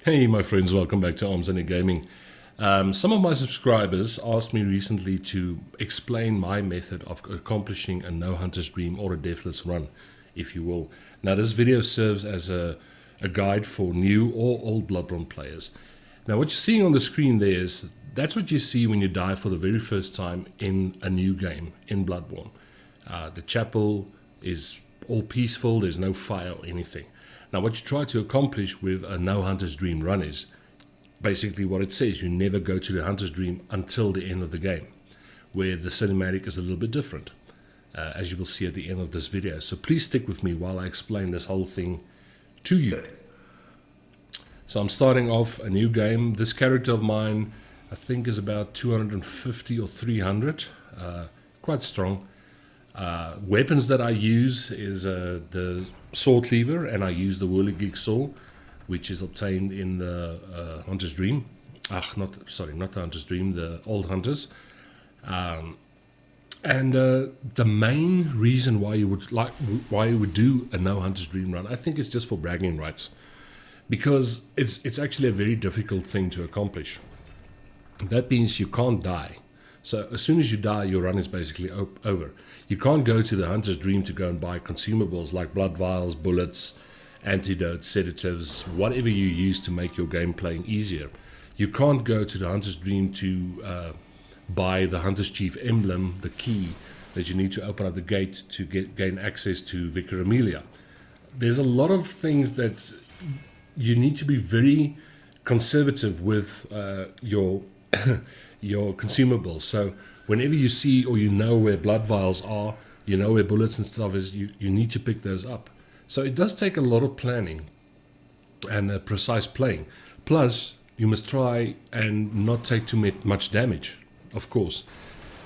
Hey, my friends, welcome back to Arms and Gaming. Some of my subscribers asked me recently to explain my method of accomplishing a no hunter's dream or a deathless run, if you will. Now, this video serves as a guide for new or old Bloodborne players. Now, what you're seeing on the screen there is that's what you see when you die for the very first time in a new game in Bloodborne. The chapel is all peaceful, there's no fire or anything. Now, what you try to accomplish with a no hunter's dream run is basically what it says. You never go to the hunter's dream until the end of the game, where the cinematic is a little bit different, as you will see at the end of this video. So please stick with me while I explain this whole thing to you. So I'm starting off a new game. This character of mine, I think, is about 250 or 300, quite strong. Weapons that I use is the sword cleaver, and I use the whirligig saw, which is obtained in the Hunter's Dream. Not the Hunter's Dream, the Old Hunters. The main reason why you would do a no Hunter's Dream run, I think it's just for bragging rights, because it's actually a very difficult thing to accomplish. That means you can't die. So as soon as you die, your run is basically over. You can't go to the Hunter's Dream to go and buy consumables like blood vials, bullets, antidotes, sedatives, whatever you use to make your game playing easier. You can't go to the Hunter's Dream to buy the Hunter's Chief emblem, the key that you need to open up the gate to gain access to Vicar Amelia. There's a lot of things that you need to be very conservative with your your consumables. So whenever you see or you know where blood vials are, you know where bullets and stuff is, you need to pick those up. So it does take a lot of planning and precise playing. Plus, you must try and not take too much damage, of course.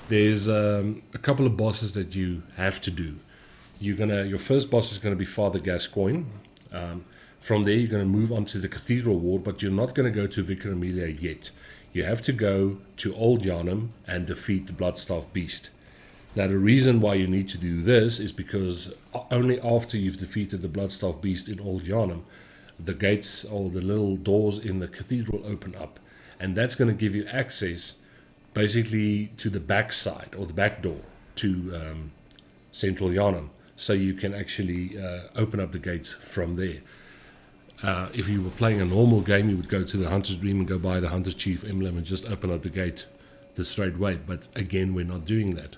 There's a couple of bosses that you have to do. Your first boss is going to be Father Gascoigne. From there, you're going to move on to the Cathedral Ward, but you're not going to go to Vicar Amelia yet. You have to go to Old Yharnam and defeat the Bloodstaff Beast. Now, the reason why you need to do this is because only after you've defeated the Bloodstaff Beast in Old Yharnam, the gates or the little doors in the cathedral open up. And that's going to give you access basically to the back side or the back door to Central Yharnam. So you can actually open up the gates from there. If you were playing a normal game, you would go to the Hunter's Dream and go buy the Hunter's Chief emblem and just open up the gate the straight way. But again, we're not doing that.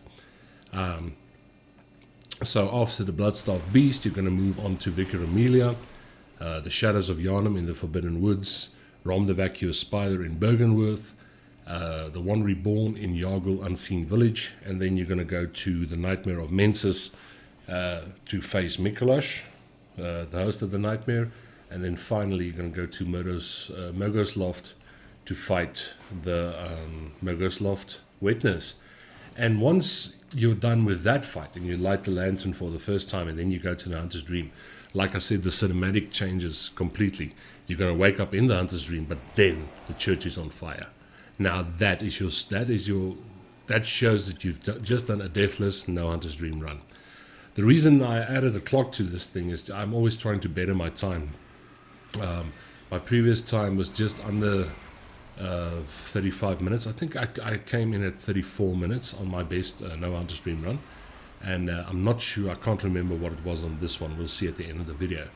So after the Bloodstaff Beast, you're going to move on to Vicar Amelia, the Shadows of Yharnam in the Forbidden Woods, Rom the Vacuous Spider in Bergenworth, the One Reborn in Yargul Unseen Village, and then you're going to go to the Nightmare of Mensis to face Mikolash, the host of the Nightmare. And then finally, you're going to go to Murgos Loft to fight the Murgos Loft Witness. And once you're done with that fight and you light the lantern for the first time and then you go to the Hunter's Dream, like I said, the cinematic changes completely. You're going to wake up in the Hunter's Dream, but then the church is on fire. Now that shows that you've just done a deathless no Hunter's Dream run. The reason I added a clock to this thing is I'm always trying to better my time. My previous time was just under 35 minutes. I think I came in at 34 minutes on my best no Hunter's Dream run, and I'm not sure, I can't remember what it was on this one. We'll see at the end of the video.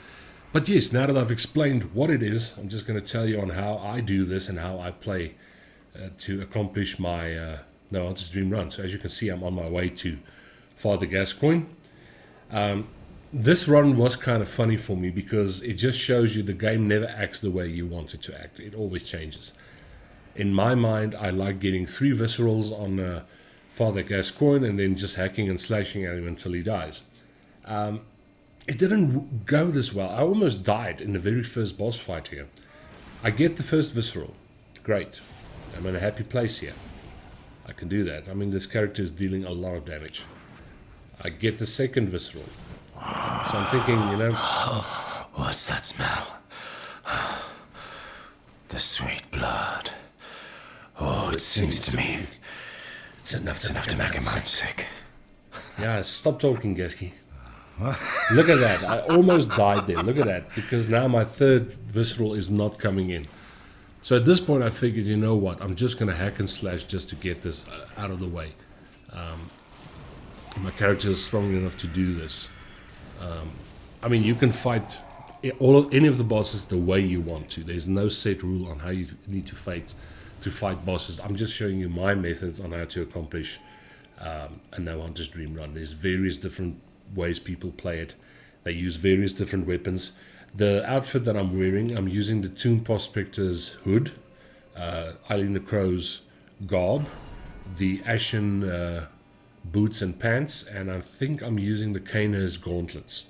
But yes, now that I've explained what it is, I'm just going to tell you on how I do this and how I play to accomplish my no Hunter's Dream run. So as you can see, I'm on my way to Father Gascoigne. This run was kind of funny for me because it just shows you the game never acts the way you want it to act. It always changes. In my mind, I like getting 3 viscerals on Father Gascoigne and then just hacking and slashing at him until he dies. It didn't go this well. I almost died in the very first boss fight here. I get the first visceral. Great. I'm in a happy place here. I can do that. I mean, this character is dealing a lot of damage. I get the second visceral. So I'm thinking, What's that smell? The sweet blood. Oh, it seems to me it's enough to make a man sick. Yeah, stop talking, Gesky. Look at that. I almost died there. Look at that. Because now my third visceral is not coming in. So at this point I figured, you know what, I'm just going to hack and slash just to get this out of the way. My character is strong enough to do this. I mean, you can fight any of the bosses the way you want to. There's no set rule on how you need to fight bosses. I'm just showing you my methods on how to accomplish a No Hunter's Dream run. There's various different ways people play it. They use various different weapons. The outfit that I'm wearing, I'm using the Tomb Prospector's hood, Eileen the Crow's garb, the Ashen boots and pants, and I think I'm using the Kaner's gauntlets.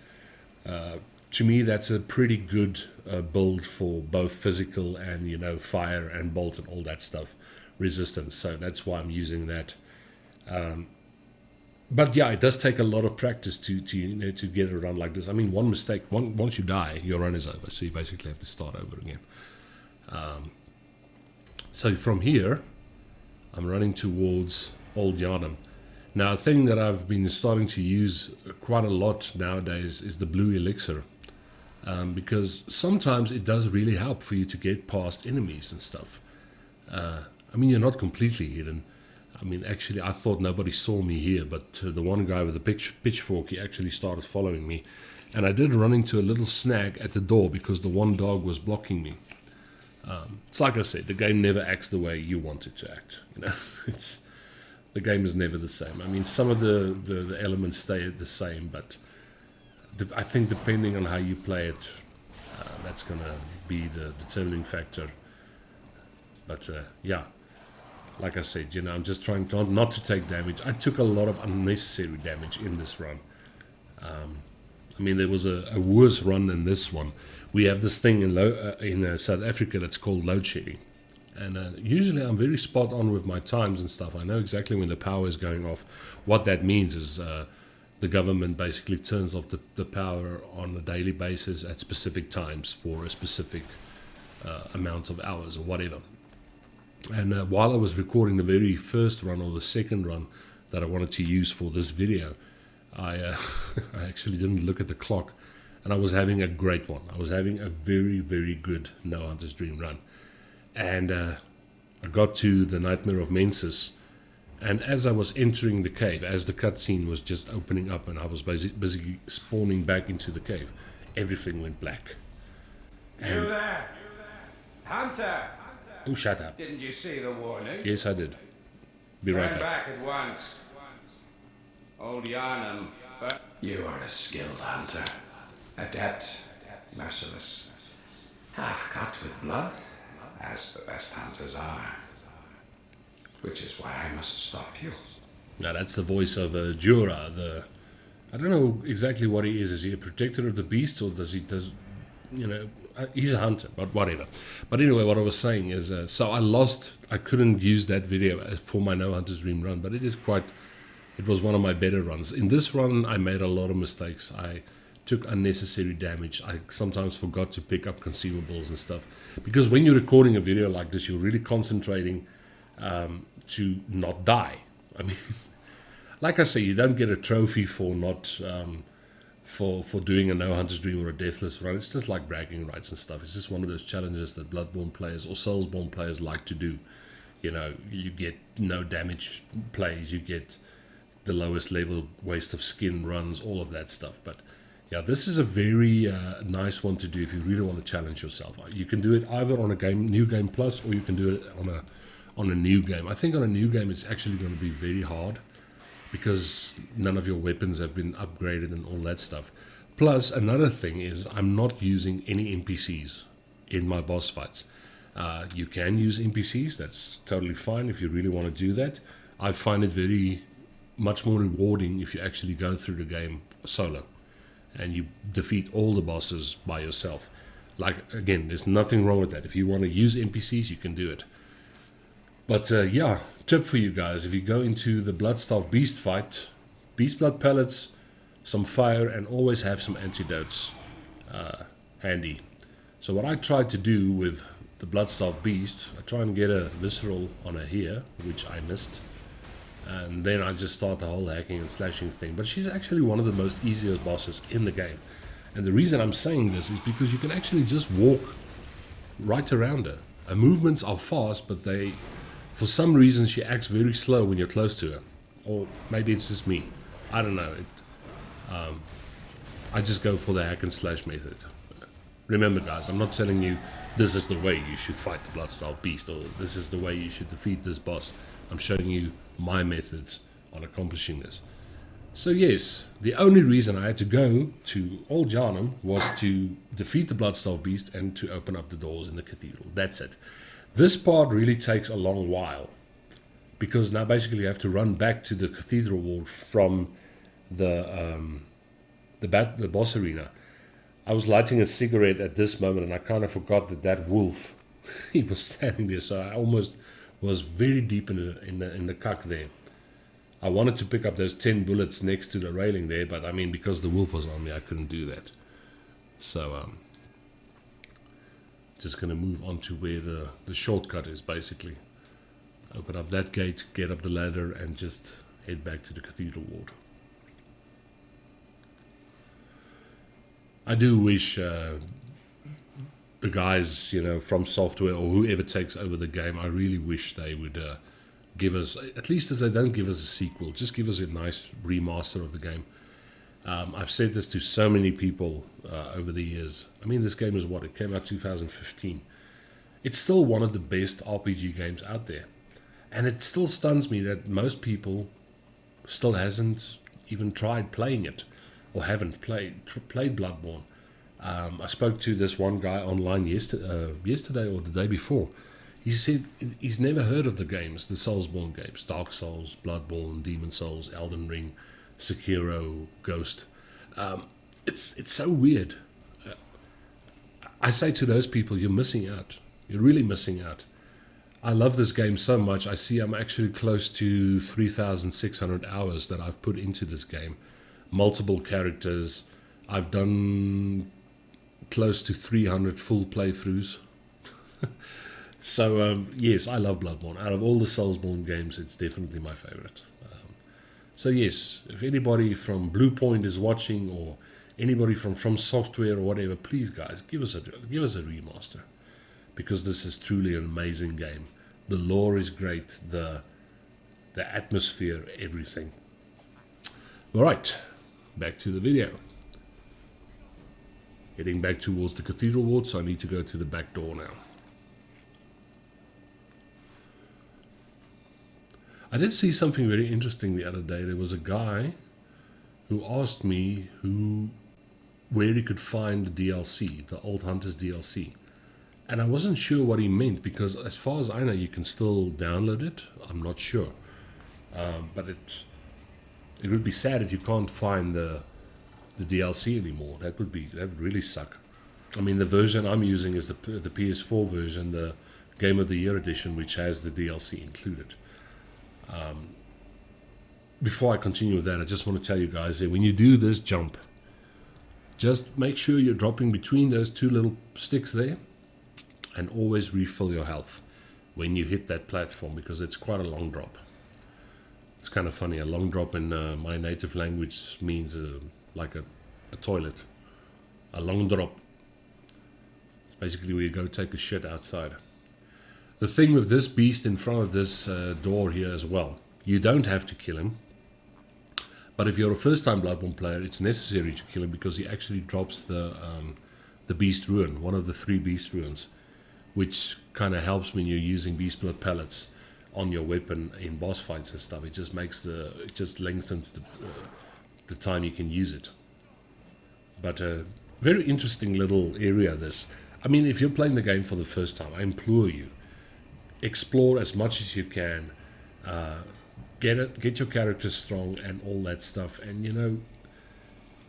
To me, that's a pretty good build for both physical and, you know, fire and bolt and all that stuff, resistance. So that's why I'm using that. But yeah, it does take a lot of practice to you know, to get a run like this. I mean, one mistake, once you die, your run is over. So you basically have to start over again. So from here, I'm running towards Old Yharnam. Now, a thing that I've been starting to use quite a lot nowadays is the blue elixir. Because sometimes it does really help for you to get past enemies and stuff. I mean, you're not completely hidden. I mean, actually, I thought nobody saw me here, but the one guy with the pitchfork, he actually started following me. And I did run into a little snag at the door because the one dog was blocking me. It's like I said, the game never acts the way you want it to act. You know, the game is never the same. I mean, some of the elements stay the same, but I think depending on how you play it, that's going to be the determining factor. But yeah, like I said, you know, I'm just trying not to take damage. I took a lot of unnecessary damage in this run. I mean, there was a worse run than this one. We have this thing in South Africa that's called load shedding. And usually I'm very spot on with my times and stuff. I know exactly when the power is going off. What that means is the government basically turns off the power on a daily basis at specific times for a specific amount of hours or whatever. And while I was recording the very first run or the second run that I wanted to use for this video, I actually didn't look at the clock, and I was having a great one. I was having a very, very good No Hunter's Dream run. And I got to the Nightmare of Mensis, and as I was entering the cave, as the cutscene was just opening up and I was busy spawning back into the cave, everything went black. And you there! Hunter! Oh, shut up. Didn't you see the warning? Yes, I did. Be right Turn back. back at once. Old Yharnam, but you are a skilled hunter. Adept, merciless. Half cut with blood, as the best hunters are. Which is why I must stop you. Now that's the voice of Jura. I don't know exactly what he is. Is he a protector of the beast, or he's a hunter, but whatever. But anyway, what I was saying is, so I couldn't use that video for my No Hunter's Dream run, but it was one of my better runs. In this run, I made a lot of mistakes. I took unnecessary damage. I sometimes forgot to pick up consumables and stuff. Because when you're recording a video like this, you're really concentrating to not die. I mean, like I say, you don't get a trophy for not for doing a No Hunter's Dream or a Deathless run. It's just like bragging rights and stuff. It's just one of those challenges that Bloodborne players or Soulsborne players like to do. You know, you get no damage plays, you get the lowest level waste of skin runs, all of that stuff. But yeah, this is a very nice one to do if you really want to challenge yourself. You can do it either on a new game plus, or you can do it on a new game. I think on a new game it's actually going to be very hard, because none of your weapons have been upgraded and all that stuff. Plus, another thing is I'm not using any NPCs in my boss fights. You can use NPCs, that's totally fine if you really want to do that. I find it much more rewarding if you actually go through the game solo and you defeat all the bosses by yourself. Like, again, there's nothing wrong with that. If you want to use NPCs, you can do it. But yeah, tip for you guys, if you go into the Bloodstaff Beast fight, Beast Blood pellets, some fire, and always have some antidotes handy. So what I tried to do with the Bloodstaff Beast, I try and get a visceral on her here, which I missed. And then I just start the whole hacking and slashing thing. But she's actually one of the most easiest bosses in the game. And the reason I'm saying this is because you can actually just walk right around her. Her movements are fast, but for some reason, she acts very slow when you're close to her. Or maybe it's just me. I don't know. I just go for the hack and slash method. Remember, guys, I'm not telling you this is the way you should fight the Bloodstarved Beast, or this is the way you should defeat this boss. I'm showing you my methods on accomplishing this. So yes, the only reason I had to go to Old Yharnam was to defeat the Bloodstarved Beast and to open up the doors in the cathedral. That's it. This part really takes a long while, because now basically you have to run back to the cathedral wall from the boss arena. I was lighting a cigarette at this moment, and I kind of forgot that wolf, he was standing there. So I almost was very deep in the cuck there. I wanted to pick up those 10 bullets next to the railing there, but I mean, because the wolf was on me, I couldn't do that. So just going to move on to where the shortcut is, basically. Open up that gate, get up the ladder, and just head back to the cathedral ward. I do wish the guys, from software or whoever takes over the game, I really wish they would give us, at least if they don't give us a sequel, just give us a nice remaster of the game. I've said this to so many people over the years. I mean, this game is it came out 2015. It's still one of the best RPG games out there. And it still stuns me that most people still hasn't even tried playing it, or haven't played Bloodborne. I spoke to this one guy online yesterday or the day before. He said he's never heard of the games, the Soulsborne games, Dark Souls, Bloodborne, Demon Souls, Elden Ring, Sekiro, Ghost. It's so weird. I say to those people, you're missing out. You're really missing out. I love this game so much. I see I'm actually close to 3,600 hours that I've put into this game. Multiple characters. I've done close to 300 full playthroughs. So yes, I love Bloodborne. Out of all the Soulsborne games, it's definitely my favorite. So yes, if anybody from Bluepoint is watching, or anybody from Software or whatever, please guys, give us a remaster, because this is truly an amazing game. The lore is great, the atmosphere, everything. All right, back to the video. Heading back towards the cathedral ward, so I need to go to the back door now. I did see something very interesting the other day. There was a guy who asked me where he could find the DLC, the Old Hunters DLC. And I wasn't sure what he meant, because as far as I know, you can still download it. I'm not sure. But it would be sad if you can't find the DLC anymore. That would really suck. I mean, the version I'm using is the PS4 version, the Game of the Year edition, which has the DLC included. Before I continue with that, I just want to tell you guys that when you do this jump, just make sure you're dropping between those two little sticks there, and always refill your health when you hit that platform, because it's quite a long drop. It's kind of funny. A long drop in my native language means like a toilet. A long drop. It's basically where you go take a shit outside. The thing with this beast in front of this door here as well, you don't have to kill him. But if you're a first-time Bloodborne player, it's necessary to kill him, because he actually drops the Beast Ruin, one of the 3 Beast Ruins, which kind of helps when you're using Beast Blood pellets on your weapon in boss fights and stuff. It just lengthens the time you can use it. But a very interesting little area, this. I mean, if you're playing the game for the first time, I implore you, explore as much as you can, get your character strong and all that stuff. And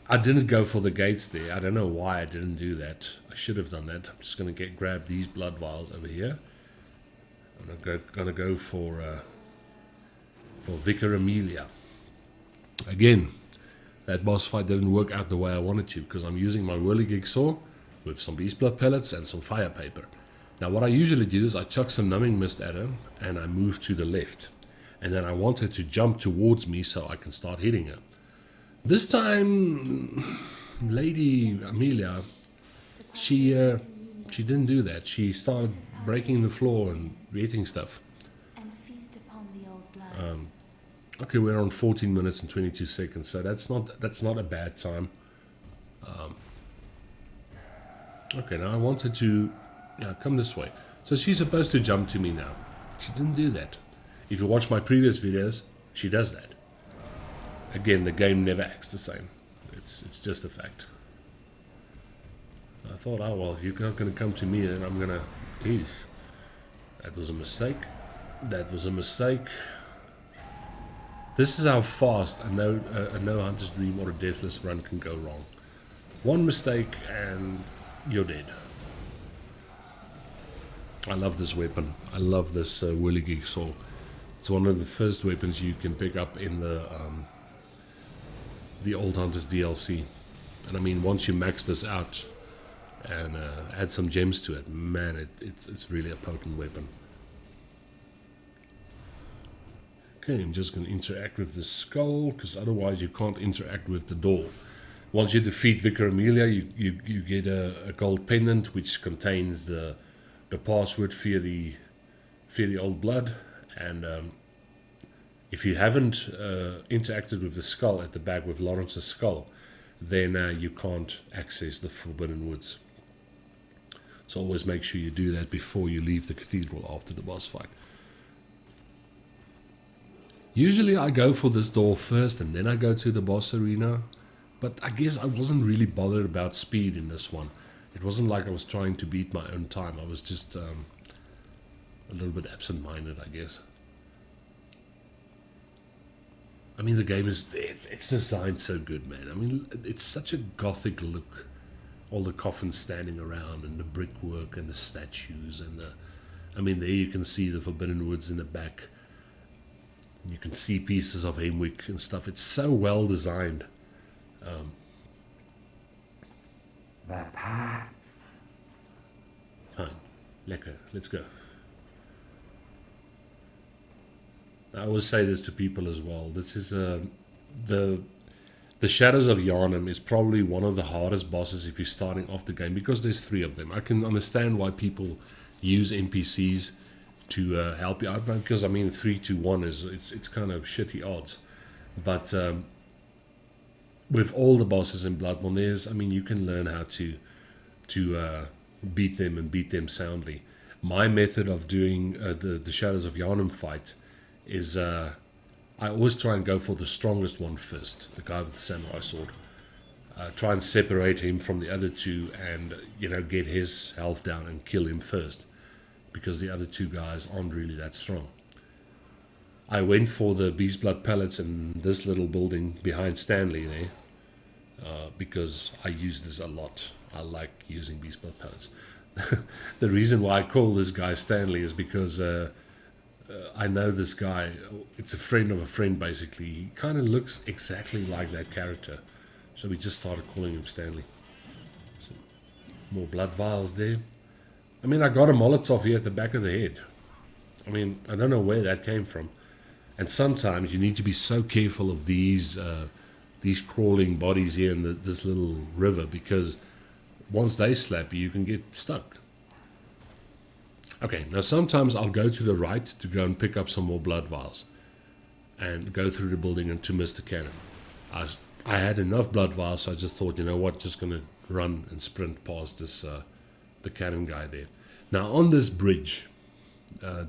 I didn't go for the gates there. I don't know why I didn't do that. I should have done that. I'm just going to grab these blood vials over here. I'm going to go for Vicar Amelia. Again, that boss fight didn't work out the way I wanted to, because I'm using my whirligig saw with some beast blood pellets and some fire paper. Now what I usually do is I chuck some numbing mist at her and I move to the left. And then I want her to jump towards me so I can start hitting her. This time, Lady Amelia, she She didn't do that. She started breaking the floor and eating stuff. And feast upon the old blood. Okay, we're on 14 minutes and 22 seconds, so that's not a bad time. Okay, now I wanted to come this way. So she's supposed to jump to me now. She didn't do that. If you watch my previous videos, she does that. Again, the game never acts the same. It's just a fact. I thought, oh well, you're not going to come to me, and I'm going to... Ease. That was a mistake. That was a mistake. This is how fast a no Hunter's Dream or a Deathless run can go wrong. One mistake and you're dead. I love this weapon. I love this Whirligig Saw. It's one of the first weapons you can pick up in the Old Hunters DLC. And I mean, once you max this out and add some gems to it, man, it's really a potent weapon. Okay, I'm just going to interact with the skull, because otherwise you can't interact with the door. Once you defeat Vicar Amelia, you get a gold pendant which contains the password for the old blood. And if you haven't interacted with the skull at the back, with Lawrence's skull, then you can't access the Forbidden Woods. So always make sure you do that before you leave the cathedral after the boss fight. Usually I go for this door first and then I go to the boss arena, but I guess I wasn't really bothered about speed in this one. It wasn't like I was trying to beat my own time. I was just a little bit absent-minded, I guess. I mean, the game is, it's designed so good, man. I mean, it's such a gothic look. All the coffins standing around and the brickwork and the statues and I mean, there you can see the Forbidden Woods in the back. You can see pieces of Hemwick and stuff. It's so well designed. Fine. Lekker. Let's go. I always say this to people as well. This is the Shadows of Yharnam is probably one of the hardest bosses if you're starting off the game, because there's 3 of them. I can understand why people use NPCs to help you out, because I mean 3 to 1 it's kind of shitty odds, but with all the bosses in Bloodborne, I mean, you can learn how to beat them and beat them soundly. My method of doing the Shadows of Yharnam fight is I always try and go for the strongest one first, the guy with the samurai sword. Try and separate him from the other 2 and get his health down and kill him first, because the other 2 guys aren't really that strong. I went for the Beast Blood pellets in this little building behind Stanley there, because I use this a lot. I like using Beast Blood pellets. The reason why I call this guy Stanley is because I know this guy. It's a friend of a friend, basically. He kind of looks exactly like that character, so we just started calling him Stanley. So, more blood vials there. I mean, I got a Molotov here at the back of the head. I mean, I don't know where that came from. And sometimes you need to be so careful of these crawling bodies here in this little river, because once they slap you, you can get stuck. Okay, now sometimes I'll go to the right to go and pick up some more blood vials and go through the building and to miss the cannon. I had enough blood vials, so I just thought, you know what, just going to run and sprint past this the cannon guy there. Now on this bridge,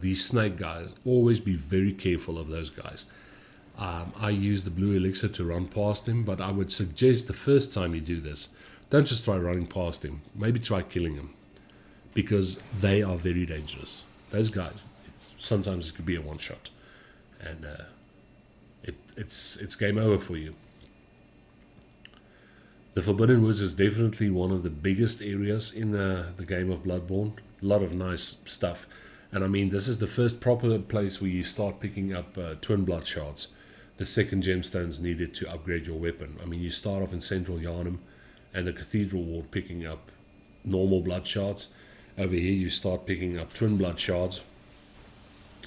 these snake guys, always be very careful of those guys. I use the blue elixir to run past him, but I would suggest the first time you do this, don't just try running past him. Maybe try killing him, because they are very dangerous. Those guys, sometimes it could be a one-shot, and it's game over for you. The Forbidden Woods is definitely one of the biggest areas in the game of Bloodborne. A lot of nice stuff. And I mean, this is the first proper place where you start picking up twin blood shards. The second gemstones needed to upgrade your weapon. I mean, you start off in Central Yharnam and the Cathedral Ward picking up normal blood shards. Over here you start picking up twin blood shards.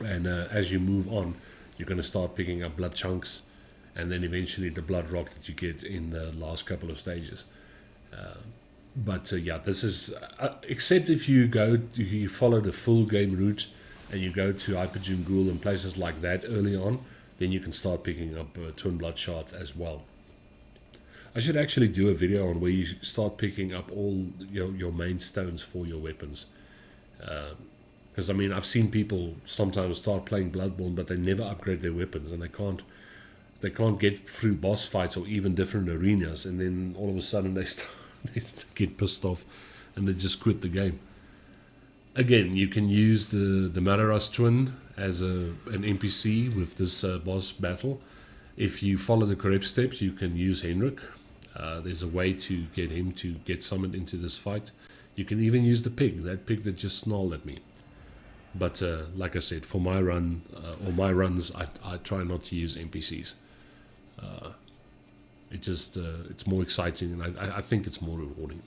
And as you move on, you're going to start picking up blood chunks, and then eventually the blood rock that you get in the last couple of stages. But yeah, this is except if you follow the full game route and you go to Hyperjune Ghoul and places like that early on, then you can start picking up Twin Blood Shards as well. I should actually do a video on where you start picking up all your main stones for your weapons. Because I mean, I've seen people sometimes start playing Bloodborne, but they never upgrade their weapons, and they can't get through boss fights or even different arenas, and then all of a sudden they get pissed off and they just quit the game. Again, you can use the Madaras twin as an NPC with this boss battle. If you follow the correct steps, you can use Henrik. There's a way to get him to get summoned into this fight. You can even use the pig, that pig that just snarled at me. But like I said, for my run, or my runs, I try not to use NPCs. It's more exciting, and I think it's more rewarding.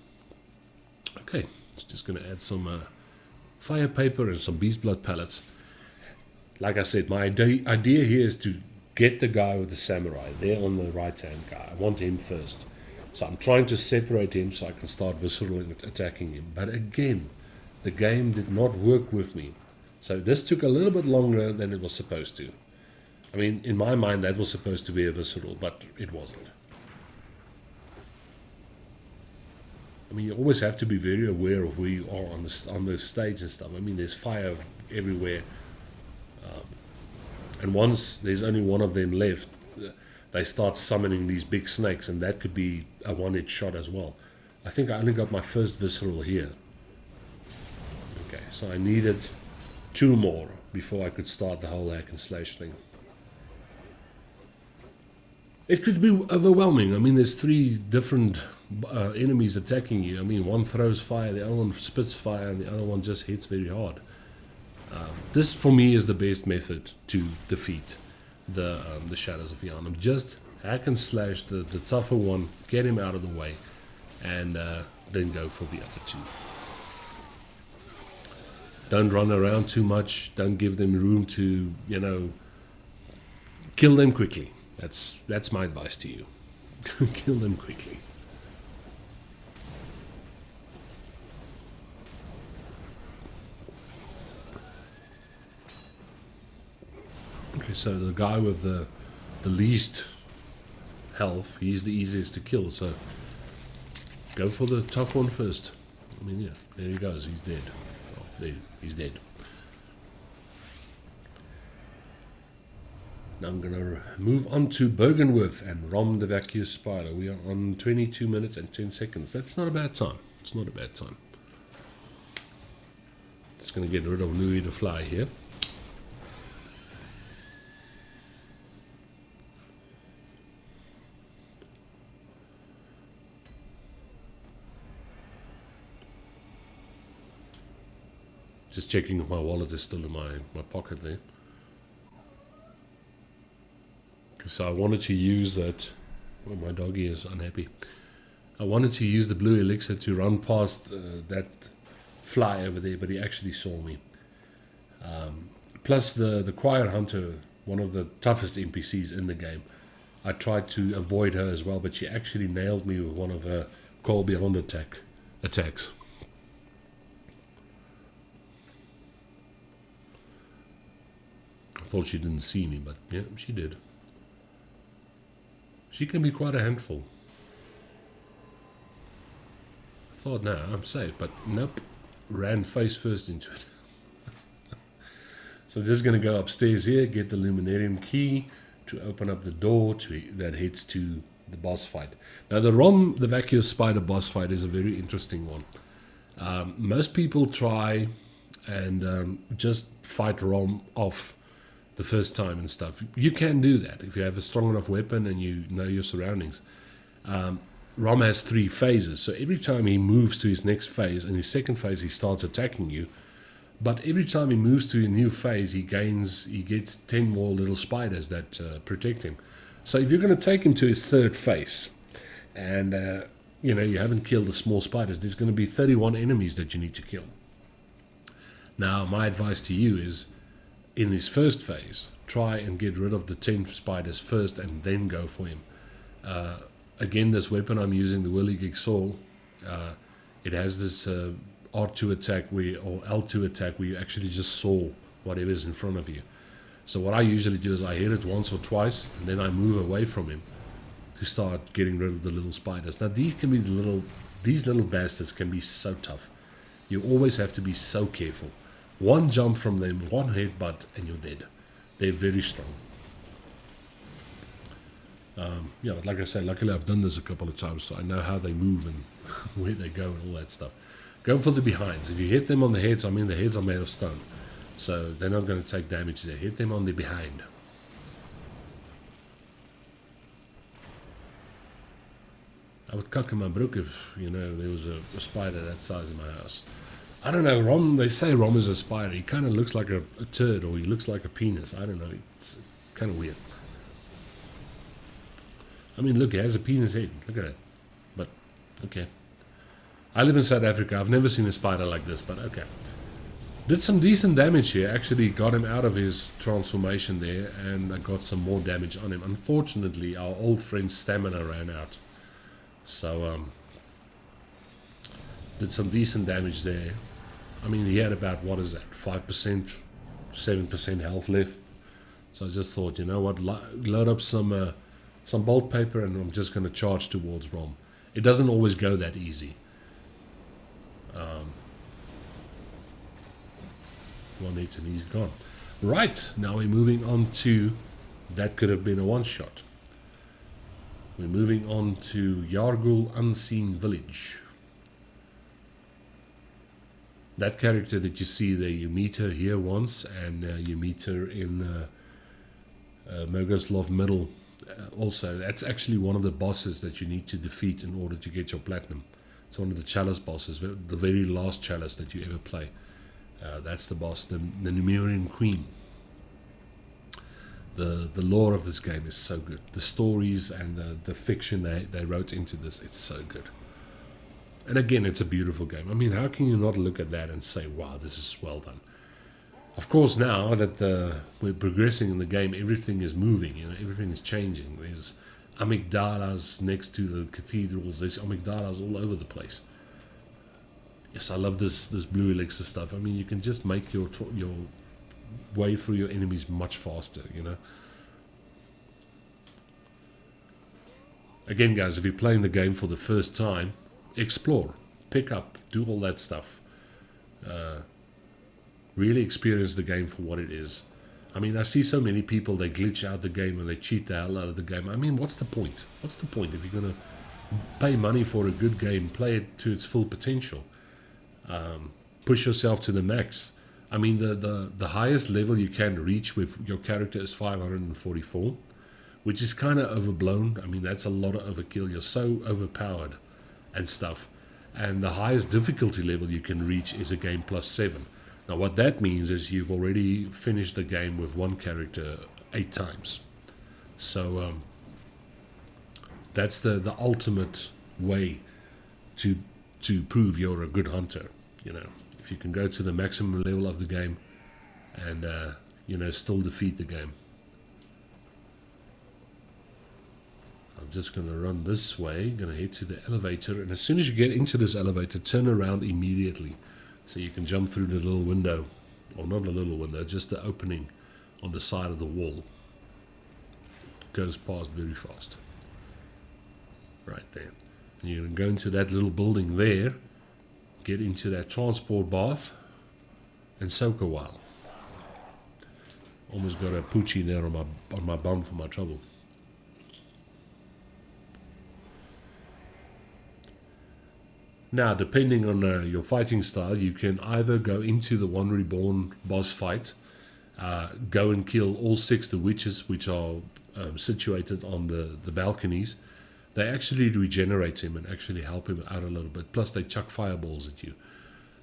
Okay, just going to add some fire paper and some beast blood pellets. Like I said, my idea here is to get the guy with the samurai there on the right hand guy. I want him first. So I'm trying to separate him so I can start visceral attacking him. But again, the game did not work with me. So this took a little bit longer than it was supposed to. I mean, in my mind that was supposed to be a visceral, but it wasn't. I mean, you always have to be very aware of where you are on the stage and stuff. I mean, there's fire everywhere. And once there's only one of them left, they start summoning these big snakes, and that could be a one-hit shot as well. I think I only got my first visceral here. Okay, so I needed 2 more before I could start the whole hack and slash thing. It could be overwhelming. I mean, there's 3 different enemies attacking you. I mean, one throws fire, the other one spits fire, and the other one just hits very hard. This, for me, is the best method to defeat the Shadows of Yharnam. Just hack and slash the tougher one, get him out of the way, and then go for the other 2. Don't run around too much. Don't give them room to, kill them quickly. That's my advice to you. Kill them quickly. Okay, so the guy with the least health, he's the easiest to kill, so go for the tough one first. I mean, yeah, there he goes, he's dead. Oh, there, he's dead. Now I'm going to move on to Bergenworth and Rom the Vacuous Spider. We are on 22 minutes and 10 seconds. That's not a bad time. It's not a bad time. Just going to get rid of Louis the Fly here. Just checking if my wallet is still in my pocket there. So I wanted to use that. Well, my doggy is unhappy. I wanted to use the blue elixir to run past that fly over there, but he actually saw me. Plus the choir hunter, one of the toughest NPCs in the game. I tried to avoid her as well, but she actually nailed me with one of her call beyond attacks. I thought she didn't see me, but yeah, she did. She can be quite a handful. I thought, no, I'm safe, but nope. Ran face first into it. So I'm just going to go upstairs here, get the Luminarium key to open up the door that heads to the boss fight. Now the Rom, the Vacuous Spider boss fight is a very interesting one. Most people try and just fight Rom off the first time and stuff. You can do that if you have a strong enough weapon and you know your surroundings. Rom has 3 phases, so every time he moves to his next phase, in his second phase he starts attacking you, but every time he moves to a new phase he gets 10 more little spiders that protect him. So if you're going to take him to his 3rd phase and you haven't killed the small spiders, there's going to be 31 enemies that you need to kill. Now my advice to you is, in his first phase, try and get rid of the 10 spiders first and then go for him. Again, this weapon I'm using, the Whirligig Saw, it has this R2 attack or L2 attack where you actually just saw whatever's in front of you. So what I usually do is I hit it once or twice, and then I move away from him to start getting rid of the little spiders. Now these little bastards can be so tough. You always have to be so careful. One jump from them, one headbutt, and you're dead. They're very strong. Yeah, but like I said, luckily I've done this a couple of times, so I know how they move and where they go and all that stuff. Go for the behinds. If you hit them on the heads, I mean the heads are made of stone, so they're not going to take damage there. Hit them on the behind. I would cock in my brook if, there was a spider that size in my house. I don't know, Rom, they say Rom is a spider. He kind of looks like a turd, or he looks like a penis. I don't know, it's kind of weird. I mean, look, he has a penis head. Look at that. But, okay. I live in South Africa. I've never seen a spider like this, but okay. Did some decent damage here. Actually got him out of his transformation there, and I got some more damage on him. Unfortunately, our old friend's stamina ran out. So, did some decent damage there. I mean, he had about, 5%, 7% health left. So I just thought, you know what, load up some bolt paper, and I'm just going to charge towards Rom. It doesn't always go that easy. One hit and he's gone. Right, now we're moving on to, that could have been a one-shot. We're moving on to Yargul Unseen Village. That character that you see there, you meet her here once, and you meet her in Mogoslov Middle. Also, that's actually one of the bosses that you need to defeat in order to get your platinum. It's one of the chalice bosses, the very last chalice that you ever play. That's the boss, the Numerian Queen. The lore of this game is so good. The stories and the fiction they wrote into this, it's so good. And again, it's a beautiful game. I mean, how can you not look at that and say, wow, this is well done? Of course, now that we're progressing in the game, everything is moving, everything is changing. There's amygdalas next to the cathedrals. There's amygdalas all over the place. Yes, I love this blue elixir stuff. I mean, you can just make your way through your enemies much faster, Again, guys, if you're playing the game for the first time, explore, pick up, do all that stuff. Really experience the game for what it is. I mean, I see so many people, they glitch out the game and they cheat the hell out of the game. I mean, what's the point? What's the point? If you're going to pay money for a good game, play it to its full potential. Push yourself to the max. I mean, the highest level you can reach with your character is 544, which is kind of overblown. I mean, that's a lot of overkill. You're so overpowered and stuff. And the highest difficulty level you can reach is a game plus 7. Now, what that means is you've already finished the game with one character 8 times. So, that's the ultimate way to prove you're a good hunter. If you can go to the maximum level of the game and, still defeat the game. I'm just going to run this way, going to head to the elevator, and as soon as you get into this elevator, turn around immediately so you can jump through the little window, or not a little window, just the opening on the side of the wall. It goes past very fast. Right there. And you're going to go into that little building there, get into that transport bath, and soak a while. Almost got a poochie there on my bum for my trouble. Now, depending on your fighting style, you can either go into the One Reborn boss fight, go and kill all 6 the witches, which are situated on the balconies. They actually regenerate him and actually help him out a little bit. Plus, they chuck fireballs at you.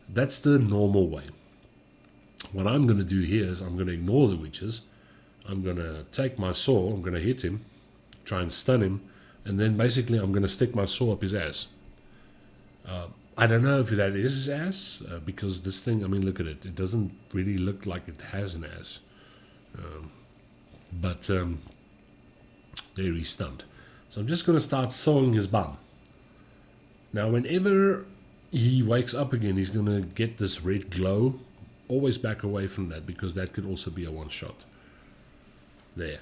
That's the normal way. What I'm going to do here is I'm going to ignore the witches. I'm going to take my saw, I'm going to hit him, try and stun him, and then basically I'm going to stick my saw up his ass. I don't know if that is his ass, because this thing, I mean, look at it. It doesn't really look like it has an ass. But there he's stunned. So I'm just going to start sawing his bum. Now, whenever he wakes up again, he's going to get this red glow. Always back away from that, because that could also be a one-shot. There.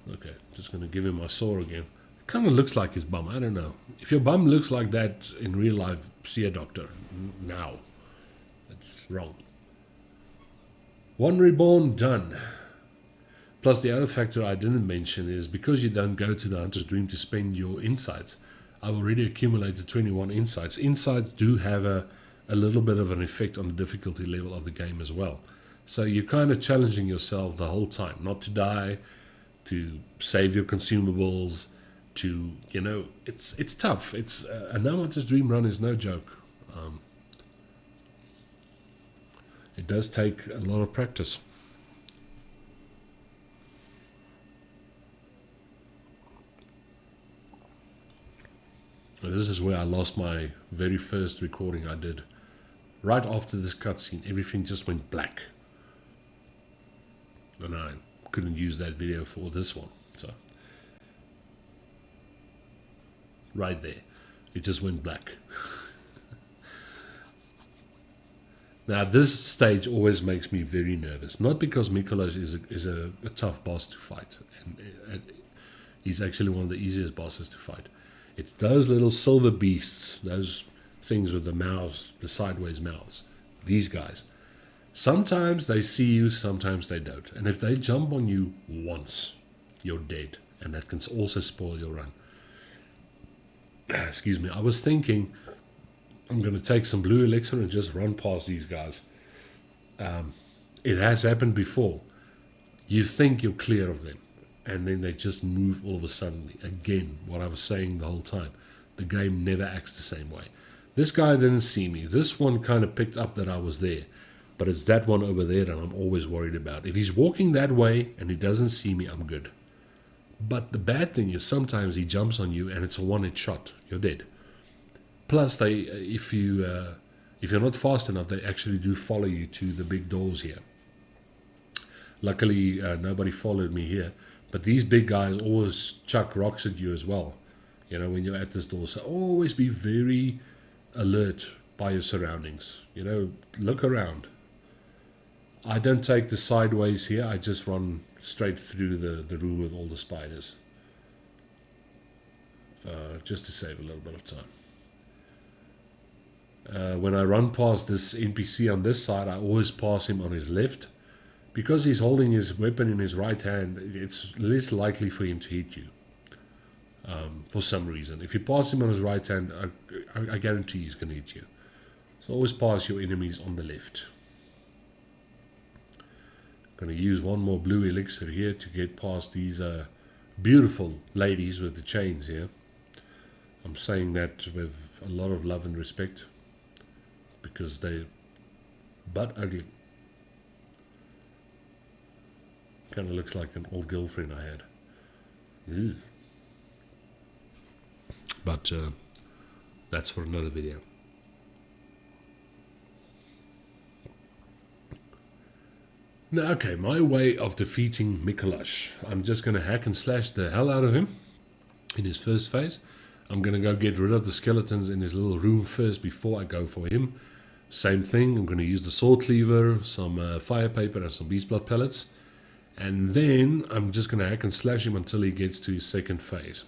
Okay, just going to give him my saw again. Kind of looks like his bum, I don't know. If your bum looks like that in real life, see a doctor. Now. That's wrong. One reborn, done. Plus the other factor I didn't mention is, because you don't go to the Hunter's Dream to spend your insights, I've already accumulated 21 insights. Insights do have a little bit of an effect on the difficulty level of the game as well. So you're kind of challenging yourself the whole time, not to die, to save your consumables, to, you know, it's tough. It's a No Hunter's Dream run is no joke. It does take a lot of practice. Now, this is where I lost my very first recording I did. Right after this cutscene, everything just went black. And I couldn't use that video for this one. So, right there, it just went black. Now, this stage always makes me very nervous. Not because Mikolash is a tough boss to fight. And he's actually one of the easiest bosses to fight. It's those little silver beasts, those things with the mouths, the sideways mouths. These guys. Sometimes they see you, sometimes they don't. And if they jump on you once, you're dead. And that can also spoil your run. Excuse me. I was thinking, I'm going to take some blue elixir and just run past these guys. It has happened before. You think you're clear of them, and then they just move all of a sudden. Again, what I was saying the whole time. The game never acts the same way. This guy didn't see me. This one kind of picked up that I was there. But it's that one over there that I'm always worried about. If he's walking that way and he doesn't see me, I'm good. But the bad thing is sometimes he jumps on you and it's a one-hit shot. You're dead. Plus, if you're not fast enough, they actually do follow you to the big doors here. Luckily, nobody followed me here. But these big guys always chuck rocks at you as well. You know, when you're at this door. So always be very alert by your surroundings. You know, look around. I don't take the sideways here. I just run straight through the room with all the spiders. Just to save a little bit of time. When I run past this NPC on this side, I always pass him on his left. Because he's holding his weapon in his right hand, it's less likely for him to hit you. For some reason. If you pass him on his right hand, I guarantee he's going to hit you. So always pass your enemies on the left. Going to use one more blue elixir here to get past these beautiful ladies with the chains here. I'm saying that with a lot of love and respect. Because they're butt ugly. Kind of looks like an old girlfriend I had. Ew. But that's for another video. Now, okay, my way of defeating Mikolash. I'm just going to hack and slash the hell out of him in his first phase. I'm going to go get rid of the skeletons in his little room first before I go for him. Same thing, I'm going to use the sword cleaver, some fire paper and some beast blood pellets. And then I'm just going to hack and slash him until he gets to his second phase.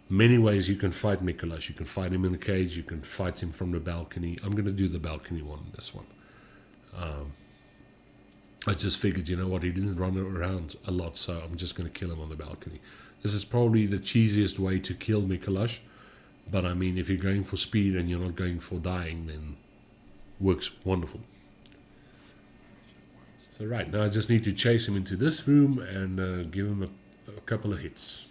Many ways you can fight Mikolash. You can fight him in a cage, you can fight him from the balcony. I'm going to do the balcony one, this one. I just figured, you know what, he didn't run around a lot, so I'm just going to kill him on the balcony. This is probably the cheesiest way to kill Mikolash. But I mean, if you're going for speed and you're not going for dying, then works wonderful. So right, now I just need to chase him into this room and give him a couple of hits.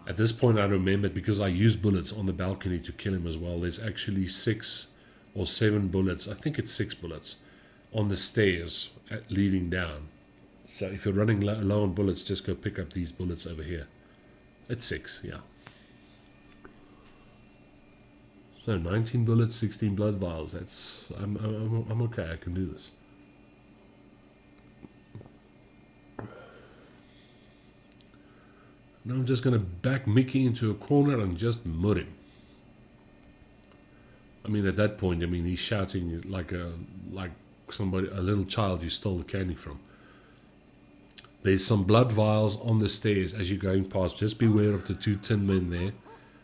At this point I remembered, because I used bullets on the balcony to kill him as well, there's actually 6 or 7 bullets, I think it's 6 bullets, on the stairs leading down. So if you're running low on bullets, just go pick up these bullets over here. It's 6, yeah. So 19 bullets, 16 blood vials. That's I'm okay. I can do this. Now I'm just gonna back Mickey into a corner and just mud him. I mean, at that point, I mean, he's shouting like somebody, a little child you stole the candy from. There's some blood vials on the stairs as you're going past. Just beware of the 2 tin men there.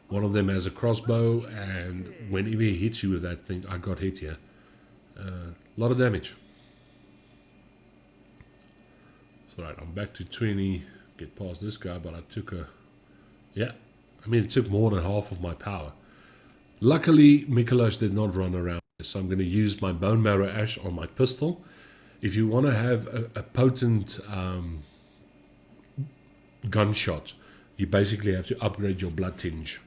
One of them has a crossbow, and whenever he hits you with that thing, I got hit here. A lot of damage. So right, I'm back to 20. Get past this guy, but I took a... Yeah, I mean, it took more than half of my power. Luckily, Mikolash did not run around, so I'm going to use my Bone Marrow Ash on my pistol. If you want to have a potent gunshot, you basically have to upgrade your blood tinge.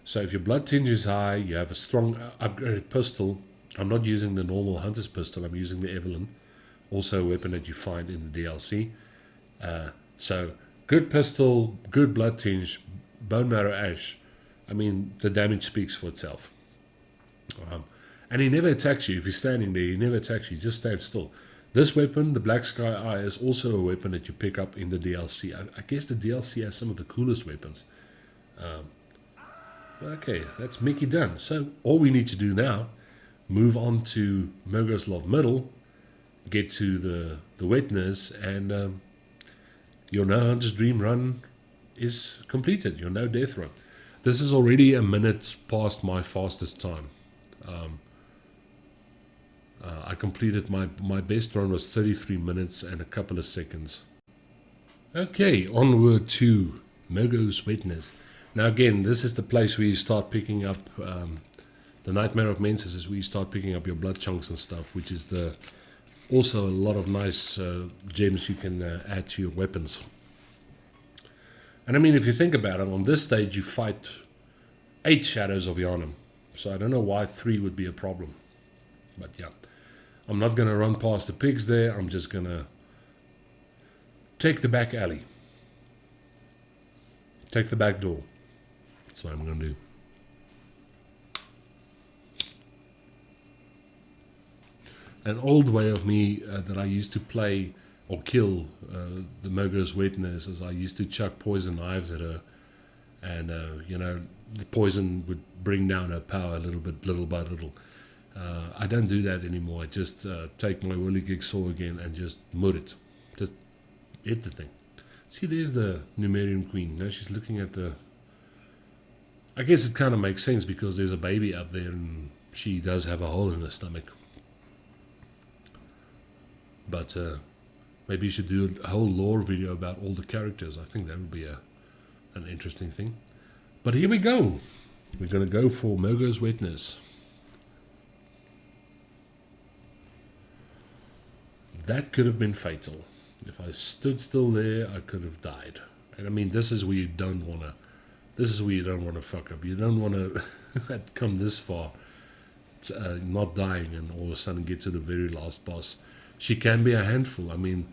So if your blood tinge is high, you have a strong upgraded pistol. I'm not using the normal hunter's pistol, I'm using the Evelyn, also a weapon that you find in the DLC. So good pistol, good blood tinge, Bone Marrow Ash. I mean, the damage speaks for itself. And he never attacks you. If he's standing there, he never attacks you. Just stand still. This weapon, the Black Sky Eye, is also a weapon that you pick up in the DLC. I guess the DLC has some of the coolest weapons. Okay, that's Mickey done. So all we need to do now, move on to Mogoslov Middle, get to the wetness, and your No Hunter's Dream run is completed. Your no death run. This is already a minute past my fastest time. I completed my best run was 33 minutes and a couple of seconds. Okay, onward to Mogo's Wetness. Now again, this is the place where you start picking up the Nightmare of Menses is where you start picking up your blood chunks and stuff, which is also a lot of nice gems you can add to your weapons. And I mean, if you think about it, on this stage you fight 8 Shadows of Yharnam. So I don't know why 3 would be a problem. But yeah, I'm not going to run past the pigs there. I'm just going to take the back alley. Take the back door. That's what I'm going to do. An old way of me that I used to play or kill the Mogo's Wetness is I used to chuck poison knives at her, and you know, the poison would bring down her power a little bit, little by little. I don't do that anymore. I just take my whirligig saw again and just mud it. Just hit the thing. See, there's the Numerian Queen. Now she's looking at the... I guess it kind of makes sense because there's a baby up there and she does have a hole in her stomach. But maybe you should do a whole lore video about all the characters. I think that would be an interesting thing. But here we go. We're going to go for Mogo's Wetness. That could have been fatal. If I stood still there, I could have died. And I mean, this is where you don't want to... This is where you don't want to fuck up. You don't want to come this far, not dying, and all of a sudden get to the very last boss. She can be a handful. I mean,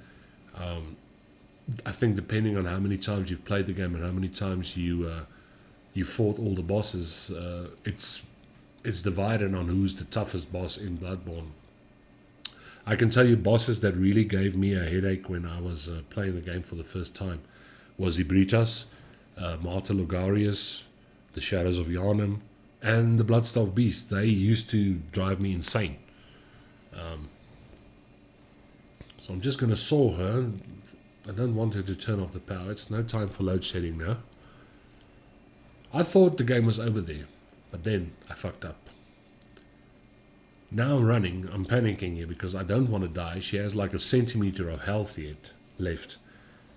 I think depending on how many times you've played the game and how many times you fought all the bosses, it's divided on who's the toughest boss in Bloodborne. I can tell you bosses that really gave me a headache when I was playing the game for the first time was Ibritas, Martyr Logarius, the Shadows of Yharnam, and the Bloodstaff Beast. They used to drive me insane. So I'm just going to saw her. I don't want her to turn off the power. It's no time for load shedding now. I thought the game was over there, but then I fucked up. Now I'm running. I'm panicking here because I don't want to die. She has like a centimeter of health yet left.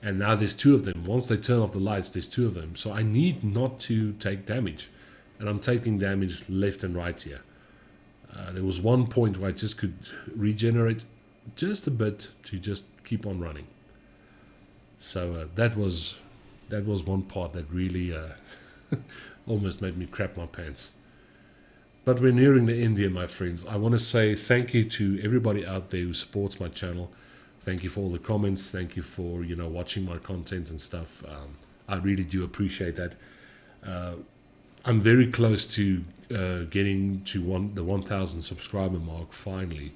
And now there's 2 of them. Once they turn off the lights, there's 2 of them. So I need not to take damage. And I'm taking damage left and right here. There was one point where I just could regenerate just a bit to just keep on running. So that was one part that really almost made me crap my pants. But we're nearing the end here, my friends. I want to say thank you to everybody out there who supports my channel. Thank you for all the comments. Thank you for watching my content and stuff. I really do appreciate that. I'm very close to getting to the 1,000 subscriber mark finally.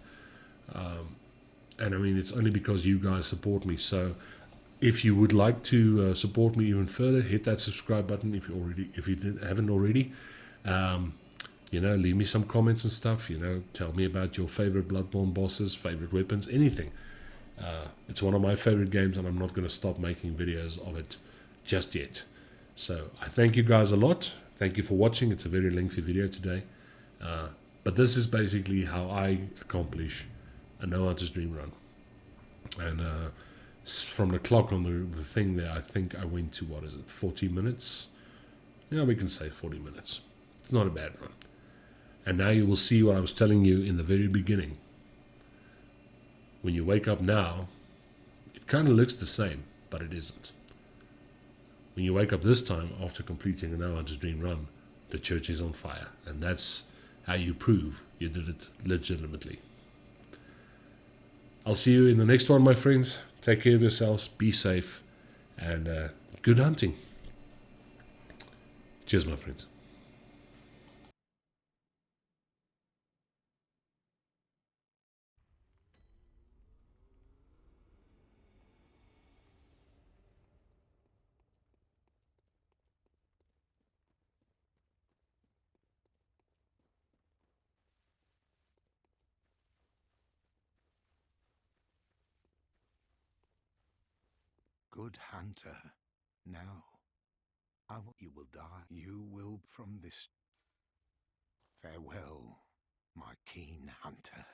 And I mean, it's only because you guys support me. So if you would like to support me even further, hit that subscribe button if you haven't already. leave me some comments and stuff. Tell me about your favorite Bloodborne bosses, favorite weapons, anything. It's one of my favorite games, and I'm not going to stop making videos of it just yet. So I thank you guys a lot. Thank you for watching. It's a very lengthy video today. But this is basically how I accomplish a No Hunter's Dream run. And from the clock on the thing there, I think I went to, 40 minutes? Yeah, we can say 40 minutes. It's not a bad run. And now you will see what I was telling you in the very beginning. When you wake up now, it kind of looks the same, but it isn't. When you wake up this time after completing a No Hunter's Dream run, the church is on fire. And that's how you prove you did it legitimately. I'll see you in the next one, my friends. Take care of yourselves, be safe, and good hunting. Cheers, my friends. Good hunter, now you will die. You will from this. Farewell, my keen hunter.